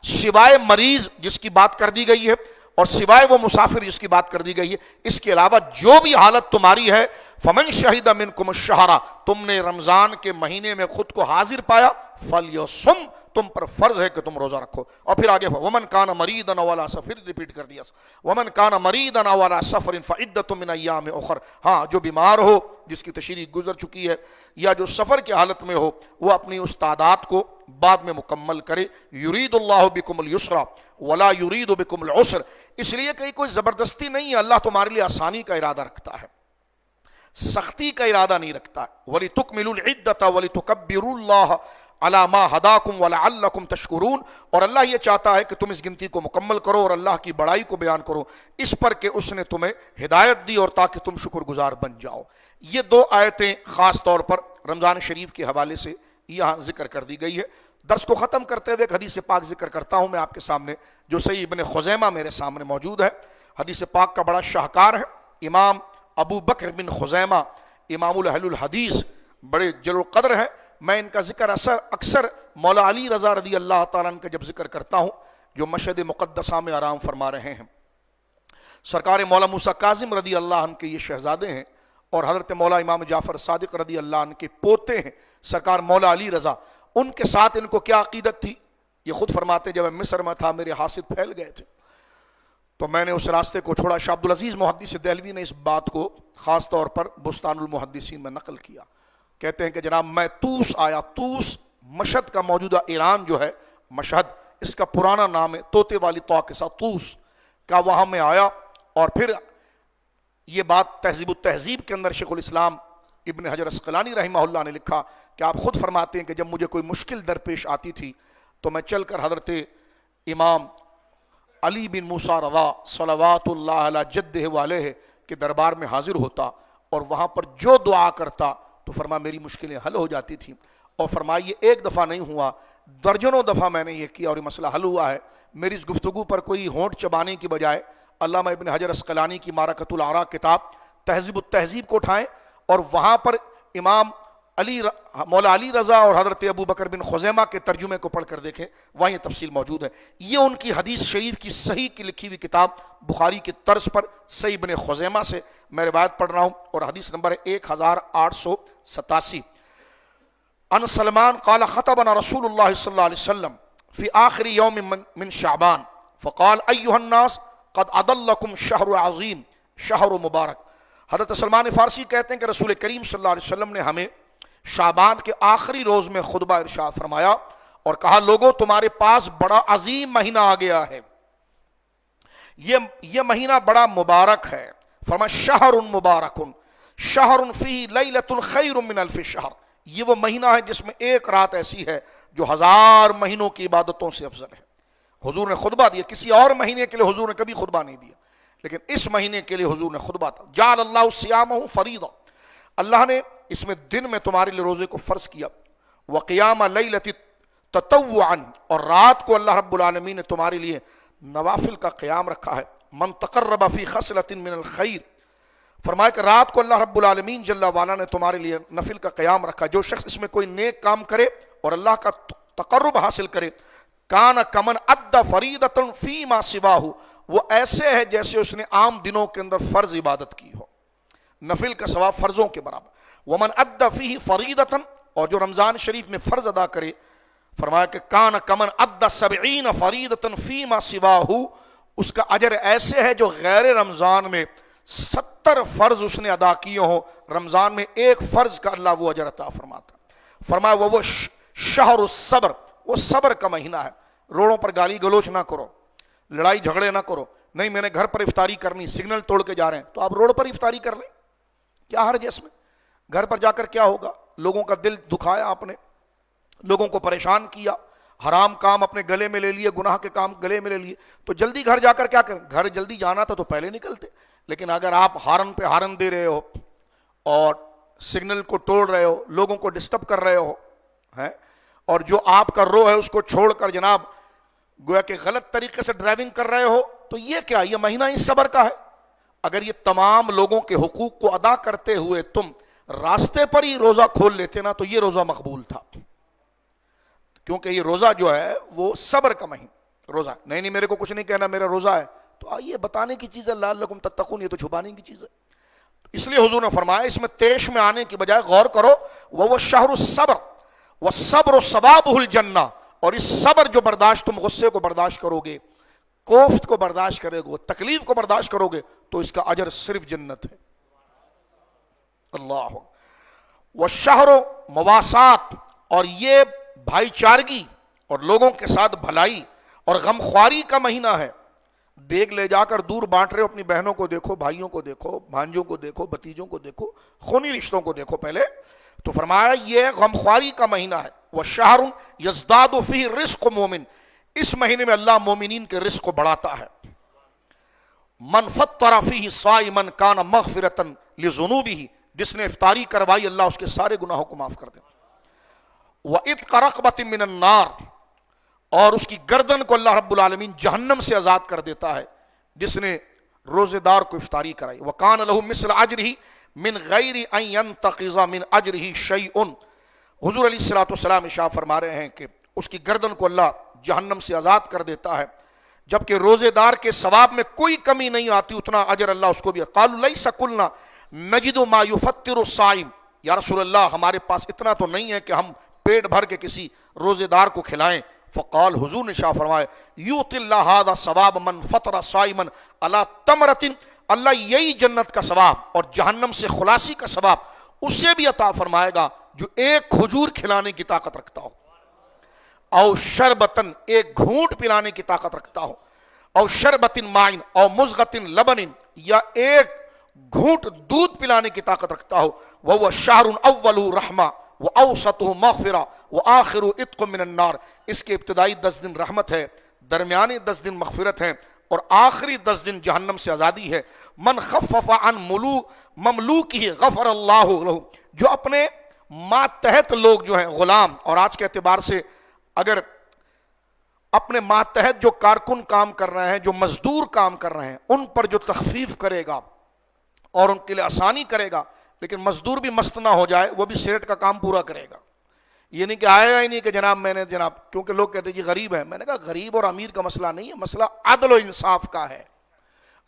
سوائے مریض جس کی بات کر دی گئی ہے اور سوائے وہ مسافر جس کی بات کر دی گئی ہے، اس کے علاوہ جو بھی حالت تمہاری ہے، فمن شہید منکم الشہر، تم نے رمضان کے مہینے میں خود کو حاضر پایا، فلیصم، تم پر فرض ہے کہ تم روزہ رکھو۔ اور پھر آگے ومن کان مریضا او علی سفر، ریپیٹ کر دیا، ومن کان مریضا او علی سفر فعدۃ من ایام اخر، ہاں جو بیمار ہو، جس کی تشریح گزر چکی ہے، یا جو سفر کی حالت میں ہو، وہ اپنی اس تعداد کو بعد میں مکمل کرے۔ یرید اللہ بکم الیسر ولا یرید بکم العسر، اس لیے کہ کوئی زبردستی نہیں ہے، اللہ تمہارے لیے آسانی کا ارادہ رکھتا ہے، سختی کا ارادہ نہیں رکھتا۔ وَلِتُكْمِلُوا الْعِدَّةَ وَلِتُكَبِّرُوا اللَّهَ عَلَى مَا هَدَاكُمْ وَلَعَلَّكُمْ تَشْكُرُونَ، اور اللہ یہ چاہتا ہے کہ تم اس گنتی کو مکمل کرو اور اللہ کی بڑائی کو بیان کرو، اس پر کہ اس نے تمہیں ہدایت دی اور تاکہ تم شکر گزار بن جاؤ۔ یہ دو آیتیں خاص طور پر رمضان شریف کے حوالے سے یہاں ذکر کر دی گئی ہے۔ درس کو ختم کرتے ہوئے ایک حدیث پاک ذکر کرتا ہوں میں آپ کے سامنے، جو صحیح ابن خزیمہ میرے سامنے موجود ہے۔ حدیث پاک کا بڑا شاہکار ہے، امام ابو بکر بن خزیمہ امام اہل الحدیث بڑے جل القدر ہیں۔ میں ان کا ذکر اکثر مولا علی رضا رضی اللہ تعالیٰ عنہ کا جب ذکر کرتا ہوں، جو مشہد مقدسہ میں آرام فرما رہے ہیں، سرکار مولا موسیٰ کاظم رضی اللہ عنہ کے یہ شہزادے ہیں، اور حضرت مولا امام جعفر صادق رضی اللہ عنہ کے پوتے ہیں سرکار مولا علی رضا۔ ان کے ساتھ ان کو کیا عقیدت تھی، یہ خود فرماتے جب میں مصر میں تھا میرے حاسد پھیل گئے تھے تو میں نے اس راستے کو چھوڑا۔ شاہ عبدالعزیز محدث دہلوی نے اس بات کو خاص طور پر بستان المحدثین میں نقل کیا، کہتے ہیں کہ جناب میں طوس آیا، طوس مشہد کا موجودہ ایران جو ہے، مشہد اس کا پرانا نام ہے، طوطے والی طا کے ساتھ طوس کا، وہاں میں آیا، اور پھر یہ بات تہذیب التہذیب کے اندر شیخ الاسلام ابن حجر عسقلانی رحمہ اللہ نے لکھا کہ آپ خود فرماتے ہیں کہ جب مجھے کوئی مشکل درپیش آتی تھی تو میں چل کر حضرت امام علی بن موسیٰ رضا صلوات اللہ علی جدہ والہ کے دربار میں حاضر ہوتا، اور وہاں پر جو دعا کرتا تو فرمایا میری مشکلیں حل ہو جاتی تھیں، اور فرمایا یہ ایک دفعہ نہیں ہوا، درجنوں دفعہ میں نے یہ کیا اور یہ مسئلہ حل ہوا ہے۔ میری اس گفتگو پر کوئی ہونٹ چبانے کی بجائے علامہ ابن حجر عسقلانی کی معرکۃ الآراء کتاب تہذیب التہذیب کو اٹھائیں، اور وہاں پر امام مولا علی رضا اور حضرت ابو بکر بن خزیمہ کے ترجمے کو پڑھ کر دیکھیں، وہاں یہ تفصیل موجود ہے۔ یہ ان کی حدیث شریف کی صحیح کی لکھی ہوئی کتاب بخاری کی طرز پر صحیح ابن خزیمہ سے میں روایت پڑھ رہا ہوں، اور حدیث نمبر ہے 1887۔ ان سلمان قال خطبنا رسول اللہ صلی اللہ علیہ وسلم فی آخر یوم من شعبان فقال ایھا الناس قد اضلکم شہر عظیم شہر مبارک۔ حضرت سلمان فارسی کہتے ہیں کہ رسول کریم صلی اللہ علیہ وسلم نے ہمیں شعبان کے آخری روز میں خطبہ ارشاد فرمایا اور کہا لوگوں تمہارے پاس بڑا عظیم مہینہ آ گیا ہے، یہ مہینہ بڑا مبارک ہے۔ فرمایا شہر مبارک شہر فیہ لیلۃ خیر من الف شہر، یہ وہ مہینہ ہے جس میں ایک رات ایسی ہے جو 1000 مہینوں کی عبادتوں سے افضل ہے۔ حضور نے خطبہ دیا، کسی اور مہینے کے لیے حضور نے کبھی خطبہ نہیں دیا، لیکن اس مہینے کے لیے حضور نے خطبہ تھا۔ جعل اللہ صیامہ فریضہ، اللہ نے اس میں دن میں تمہارے لیے روزے کو فرض کیا، وقیام لیلۃ تطوعا، اور رات کو اللہ رب العالمین نے تمہارے لیے نوافل کا قیام رکھا ہے۔ من تقرب فی خصلۃ من الخیر فرمایا کہ رات کو اللہ رب العالمین جل وعلا نے تمہارے لیے نفل کا قیام رکھا، جو شخص اس میں کوئی نیک کام کرے اور اللہ کا تقرب حاصل کرے، کان کمن ادى فریضۃ فیما سواہ، وہ ایسے ہے جیسے اس نے عام دنوں کے اندر فرض عبادت کی ہو، نفل کا ثواب فرضوں کے برابر۔ ومن ادى فیہ فریضۃ، اور جو رمضان شریف میں فرض ادا کرے، فرمایا کہ کان کمن ادى 70 فریضۃ فیما سواہ، اس کا اجر ایسے ہے جو غیر رمضان میں 70 فرض اس نے ادا کیے ہوں، رمضان میں ایک فرض کا اللہ وہ اجر عطا فرماتا۔ فرمایا وہ شہر الصبر، وہ صبر کا مہینہ ہے، روڑوں پر گالی گلوچ نہ کرو، لڑائی جھگڑے نہ کرو، نہیں میں نے گھر پر افطاری کرنی، سگنل توڑ کے جا رہے ہیں تو آپ روڈ پر افطاری کر لیں، کیا حرج ہے اس میں؟ گھر پر جا کر کیا ہوگا؟ لوگوں کا دل دکھایا آپ نے، لوگوں کو پریشان کیا، حرام کام اپنے گلے میں لے لیے، گناہ کے کام گلے میں لے لیے، تو جلدی گھر جا کر کیا کریں؟ گھر جلدی جانا تھا تو پہلے نکلتے، لیکن اگر آپ ہارن پہ ہارن دے رہے ہو اور سگنل کو توڑ رہے ہو، لوگوں کو ڈسٹرب کر رہے ہو ہیں، اور جو آپ کا رو ہے اس کو چھوڑ کر جناب گویا کہ غلط طریقے سے ڈرائیونگ کر رہے ہو، تو یہ کیا؟ یہ مہینہ ہی صبر کا ہے۔ اگر یہ تمام لوگوں کے حقوق کو ادا کرتے ہوئے تم راستے پر ہی روزہ کھول لیتے نا تو یہ روزہ مقبول تھا، کیونکہ یہ روزہ جو ہے وہ صبر کا مہینہ روزہ۔ نہیں میرے کو کچھ نہیں کہنا، میرا روزہ ہے، تو یہ بتانے کی چیز ہے، لعلکم تتقون، یہ تو چھپانے کی چیز ہے۔ اس لیے حضور نے فرمایا اس میں تیش میں آنے کی بجائے غور کرو، وہ شہر الصبر والصبر ثوابہ الجنہ، اور اس صبر جو برداشت، تم غصے کو برداشت کرو گے، کوفت کو برداشت کرے گے، تکلیف کو برداشت کرو گے، تو اس کا اجر صرف جنت ہے۔ اللہ والشہر مواسات، اور یہ بھائی چارگی اور لوگوں کے ساتھ بھلائی اور غمخواری کا مہینہ ہے۔ دیگ لے جا کر دور بانٹ رہے ہو، اپنی بہنوں کو دیکھو، بھائیوں کو دیکھو، بھانجوں کو دیکھو، بھتیجوں کو دیکھو، خونی رشتوں کو دیکھو پہلے، تو فرمایا یہ غمخواری کا مہینہ ہے۔ وشہر یزداد فیہ رزق مومن، اس مہینے میں اللہ مومنین کے رزق کو بڑھاتا ہے۔ من فطر فیہ صائما کان مغفرۃ لذنوبہ، جس نے افطاری کروائی اللہ اس کے سارے گناہوں کو معاف کر دے۔ وعتق رقبۃ من النار، اور اس کی گردن کو اللہ رب العالمین جہنم سے آزاد کر دیتا ہے جس نے روزے دار کو افطاری کرائی۔ وکان لہ مثل اجرہ من غیر ان ینتقض من اجرہ شیء، حضور علیہ الصلوۃ والسلام ارشاد فرما رہے ہیں کہ اس کی گردن کو اللہ جہنم سے آزاد کر دیتا ہے، جبکہ روزے دار کے ثواب میں کوئی کمی نہیں آتی، اتنا اجر اللہ اس کو بھی۔ قالوا لیس کلنا نجد ما یفطر الصائم، یا رسول اللہ ہمارے پاس اتنا تو نہیں ہے کہ ہم پیٹ بھر کے کسی روزے دار کو کھلائیں۔ فقال، حضور نے شاہ فرمائے، یؤتی اللہ ھذا ثواب من فطر صائما علی تمرۃ، اللہ یہی جنت کا ثواب اور جہنم سے خلاصی کا ثواب اسے بھی عطا فرمائے گا جو ایک کھجور کھلانے کی طاقت رکھتا ہو، او شربتن، ایک گھونٹ پلانے کی طاقت رکھتا ہو، او شربتن مائن، او مزغتن لبن، یا ایک گھونٹ دودھ پلانے کی طاقت رکھتا ہو۔ وہو شہر اولہ رحمہ وَأَوْسَطُهُ مَغْفِرَةٌ وَآخِرُ عِتْقٌ مِّنَ النَّارِ، اس کے ابتدائی 10 دن رحمت ہے، درمیانی 10 دن مغفرت ہے، اور آخری 10 دن جہنم سے آزادی ہے۔ من خفف عن مملوکہ غفر اللہ لہ، جو اپنے ماتحت لوگ جو ہیں غلام، اور آج کے اعتبار سے اگر اپنے ماتحت جو کارکن کام کر رہے ہیں، جو مزدور کام کر رہے ہیں، ان پر جو تخفیف کرے گا اور ان کے لیے آسانی کرے گا، لیکن مزدور بھی مست نہ ہو جائے، وہ بھی سیرٹ کا کام پورا کرے گا، یہ نہیں کہ آئے گا ہی نہیں کہ جناب میں نے جناب، کیونکہ لوگ کہتے ہیں جی غریب ہے، میں نے کہا غریب اور امیر کا مسئلہ نہیں ہے، مسئلہ عدل و انصاف کا ہے۔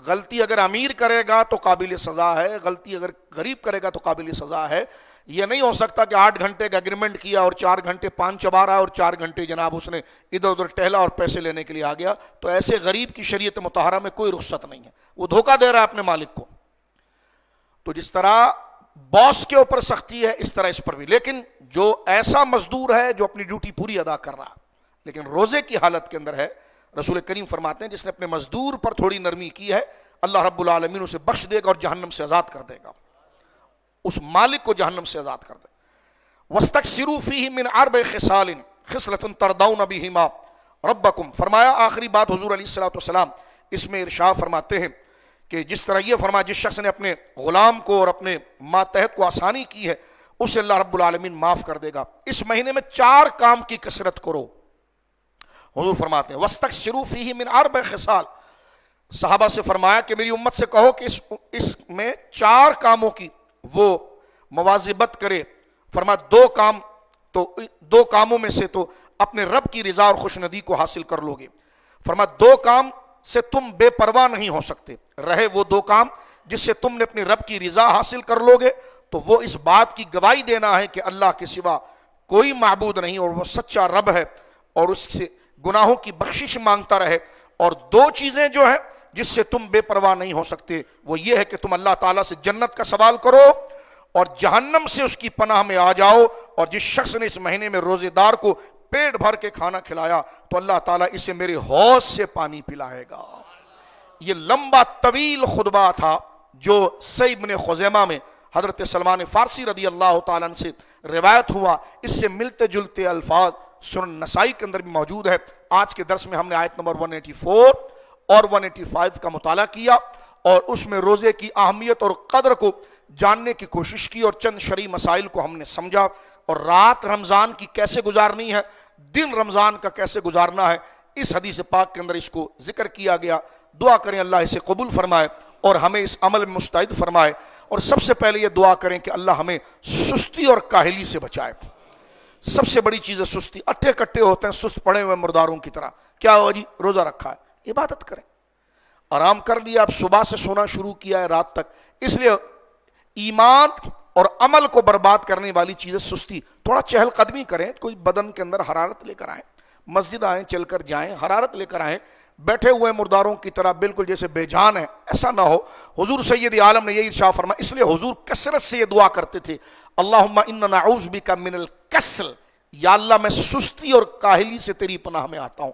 غلطی اگر امیر کرے گا تو قابل سزا ہے، غلطی اگر غریب کرے گا تو قابل سزا ہے۔ یہ نہیں ہو سکتا کہ 8 گھنٹے کا اگریمنٹ کیا اور 4 گھنٹے پان چبا رہا ہے اور 4 گھنٹے جناب اس نے ادھر ادھر ٹہلا اور پیسے لینے کے لیے آ گیا، تو ایسے غریب کی شریعت مطہرہ میں کوئی رخصت نہیں ہے، وہ دھوکہ دے رہا ہے اپنے مالک کو۔ تو جس طرح باس کے اوپر سختی ہے اس طرح اس پر بھی، لیکن جو ایسا مزدور ہے جو اپنی ڈیوٹی پوری ادا کر رہا لیکن روزے کی حالت کے اندر ہے، رسول کریم فرماتے ہیں جس نے اپنے مزدور پر تھوڑی نرمی کی ہے اللہ رب العالمین اسے بخش دے گا اور جہنم سے آزاد کر دے گا، اس مالک کو جہنم سے آزاد کر دے۔ وَاسْتَكْثِرُوا فِيهِ مِنْ 4 خِصَالٍ خِصْلَةٌ تَرْضَوْنَ بِهِمَا رَبَّكُمْ، فرمایا آخری بات حضور علیہ الصلوۃ والسلام اس میں ارشاد فرماتے ہیں کہ جس طرح یہ فرمایا جس شخص نے اپنے غلام کو اور اپنے ماتحت کو آسانی کی ہے اسے اللہ رب العالمین معاف کر دے گا۔ اس مہینے میں 4 کام کی کثرت کرو، حضور فرماتے ہیں وَاسْتَكْثِرُوا فِيهِ مِنْ 4 خِصَال، صحابہ سے فرمایا کہ میری امت سے کہو کہ اس میں 4 کاموں کی وہ مواظبت کرے. فرمایا 2 کاموں میں سے تو اپنے رب کی رضا اور خوشندی کو حاصل کر لو گے. فرمایا 2 کام سے تم بے پرواہ نہیں ہو سکتے. رہے وہ 2 کام جس سے تم نے اپنی رب کی رضا حاصل کر لو گے تو وہ اس بات کی گواہی دینا ہے کہ اللہ کے سوا کوئی معبود نہیں اور وہ سچا رب ہے, اور اس سے گناہوں کی بخشش مانگتا رہے. اور 2 چیزیں جو ہیں جس سے تم بے پرواہ نہیں ہو سکتے وہ یہ ہے کہ تم اللہ تعالیٰ سے جنت کا سوال کرو اور جہنم سے اس کی پناہ میں آ جاؤ. اور جس شخص نے اس مہینے میں روزے دار کو پیٹ بھر کے کھانا کھلایا تو اللہ تعالیٰ اسے میرے حوض سے پانی پلائے گا. یہ لمبا طویل خطبہ تھا جو صحیح ابن خزیمہ میں حضرت سلمان فارسی رضی اللہ تعالیٰ عنہ سے روایت ہوا. اس سے ملتے جلتے الفاظ سنن نسائی کے اندر بھی موجود ہے. آج کے درس میں ہم نے آیت نمبر 184 اور 185 کا مطالعہ کیا اور اس میں روزے کی اہمیت اور قدر کو جاننے کی کوشش کی اور چند شرعی مسائل کو ہم نے سمجھا, اور رات رمضان کی کیسے گزارنی ہے, دن رمضان کا کیسے گزارنا ہے, اس حدیث پاک کے اندر اس کو ذکر کیا گیا. دعا کریں اللہ اسے قبول فرمائے اور ہمیں اس عمل میں مستعد فرمائے. اور سب سے پہلے یہ دعا کریں کہ اللہ ہمیں سستی اور کاہلی سے بچائے. سب سے بڑی چیز ہے سستی. اٹھے کٹے ہوتے ہیں سست پڑے ہوئے مرداروں کی طرح. کیا ہوا جی, روزہ رکھا ہے, عبادت کریں. آرام کر لیا, اب صبح سے سونا شروع کیا ہے رات تک. اس لیے ایمان اور عمل کو برباد کرنے والی چیز ہے سستی. تھوڑا چہل قدمی کریں, کوئی بدن کے اندر حرارت لے کر آئیں, مسجد آئیں, چل کر جائیں, حرارت لے کر آئیں. بیٹھے ہوئے مرداروں کی طرح بالکل جیسے بے جان ہے, ایسا نہ ہو. حضور سید عالم نے یہ ارشاد فرمایا, اس لیے حضور کثرت سے یہ دعا کرتے تھے, اللہم انا نعوذ بک من الکسل, یا اللہ میں سستی اور کاہلی سے تیری پناہ میں آتا ہوں.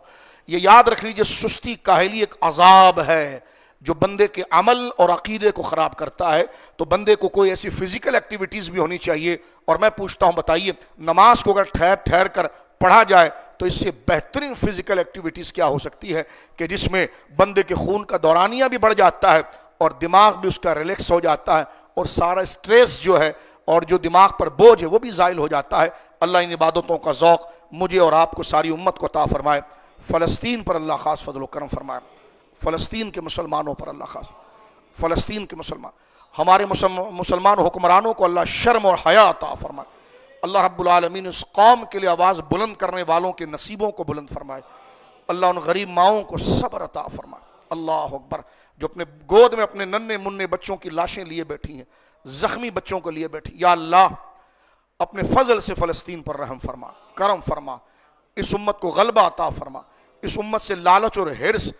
یہ یاد رکھ لیجئے, سستی کاہلی ایک عذاب ہے جو بندے کے عمل اور عقیدے کو خراب کرتا ہے. تو بندے کو کوئی ایسی فزیکل ایکٹیویٹیز بھی ہونی چاہیے. اور میں پوچھتا ہوں, بتائیے نماز کو اگر ٹھہر کر پڑھا جائے تو اس سے بہترین فزیکل ایکٹیویٹیز کیا ہو سکتی ہے کہ جس میں بندے کے خون کا دورانیہ بھی بڑھ جاتا ہے اور دماغ بھی اس کا ریلیکس ہو جاتا ہے اور سارا سٹریس جو ہے اور جو دماغ پر بوجھ ہے وہ بھی زائل ہو جاتا ہے. اللہ ان عبادتوں کا ذوق مجھے اور آپ کو ساری امت کو عطا فرمائے. فلسطین پر اللہ خاص فضل و کرم فرمائے. فلسطین کے مسلمانوں پر اللہ خاص, فلسطین کے ہمارے مسلمان حکمرانوں کو اللہ شرم اور حیا عطا فرمائے. اللہ رب العالمین اس قوم کے لیے آواز بلند کرنے والوں کے نصیبوں کو بلند فرمائے. اللہ ان غریب ماؤں کو صبر عطا فرمائے. اللہ اکبر, جو اپنے گود میں اپنے ننھے منھے بچوں کی لاشیں لیے بیٹھی ہیں, زخمی بچوں کو لیے بیٹھی, یا اللہ اپنے فضل سے فلسطین پر رحم فرما, کرم فرما. اس امت کو غلبہ عطا فرما. اس امت سے لالچ اور حرص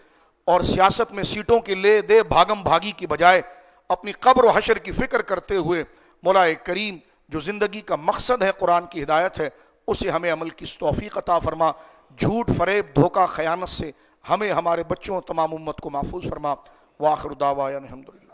اور سیاست میں سیٹوں کی لے دے بھاگم بھاگی کی بجائے اپنی قبر و حشر کی فکر کرتے ہوئے مولا کریم جو زندگی کا مقصد ہے قرآن کی ہدایت ہے, اسے ہمیں عمل کی توفیق عطا فرما. جھوٹ فریب دھوکہ خیانت سے ہمیں ہمارے بچوں تمام امت کو محفوظ فرما. وآخر دعوانا الحمدللہ.